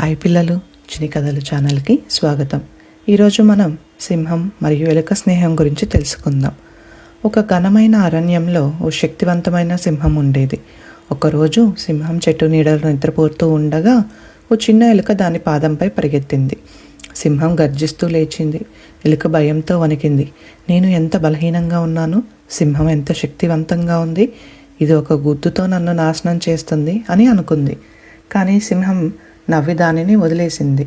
Hi పిల్లలు, చిన్ని కథలు ఛానల్కి స్వాగతం. ఈరోజు మనం సింహం మరియు ఎలుక స్నేహం గురించి తెలుసుకుందాం. ఒక ఘనమైన అరణ్యంలో ఓ శక్తివంతమైన సింహం ఉండేది. ఒకరోజు సింహం చెట్టు నీడలో నిద్రపోతూ ఉండగా ఓ చిన్న ఎలుక దాని పాదంపై పరిగెత్తింది. సింహం గర్జిస్తూ లేచింది. ఎలుక భయంతో వణికింది. నేను ఎంత బలహీనంగా ఉన్నాను, సింహం ఎంత శక్తివంతంగా ఉంది, ఇది ఒక గుద్దుతో నన్ను నాశనం చేస్తుంది అని అనుకుంది. కానీ సింహం నవ్వి దానిని వదిలేసింది.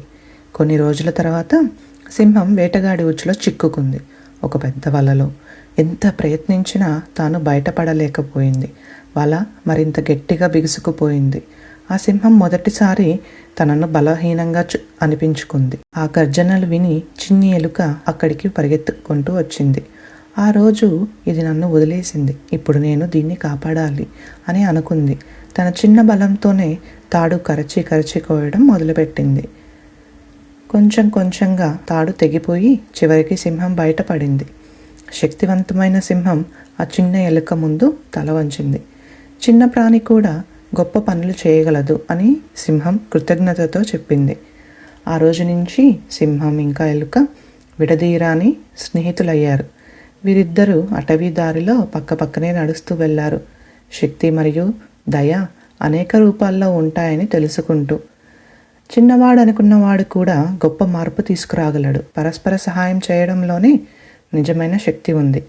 కొన్ని రోజుల తర్వాత సింహం వేటగాడి ఉచ్చులో చిక్కుకుంది. ఒక పెద్ద వలలో ఎంత ప్రయత్నించినా తాను బయటపడలేకపోయింది. వల మరింత గట్టిగా బిగుసుకుపోయింది. ఆ సింహం మొదటిసారి తనను బలహీనంగా అనిపించుకుంది. ఆ గర్జనలు విని చిన్ని ఎలుక అక్కడికి పరిగెత్తుకుంటూ వచ్చింది. ఆ రోజు ఇది నన్ను వదిలేసింది, ఇప్పుడు నేను దీన్ని కాపాడాలి అని అనుకుంది. తన చిన్న బలంతోనే తాడు కరచి కోయడం మొదలుపెట్టింది. కొంచెం కొంచెంగా తాడు తెగిపోయి చివరికి సింహం బయటపడింది. శక్తివంతమైన సింహం ఆ చిన్న ఎలుక ముందు తల వంచింది. చిన్న ప్రాణి కూడా గొప్ప పనులు చేయగలదు అని సింహం కృతజ్ఞతతో చెప్పింది. ఆ రోజు నుంచి సింహం ఇంకా ఎలుక విడదీయరాని స్నేహితులయ్యారు. వీరిద్దరూ అటవీ దారిలో పక్కపక్కనే నడుస్తూ వెళ్ళారు. శక్తి మరియు దయ అనేక రూపాల్లో ఉంటాయని తెలుసుకుంటూ. చిన్నవాడు అనుకున్నవాడు కూడా గొప్ప మార్పు తీసుకురాగలడు. పరస్పర సహాయం చేయడంలోనే నిజమైన శక్తి ఉంది.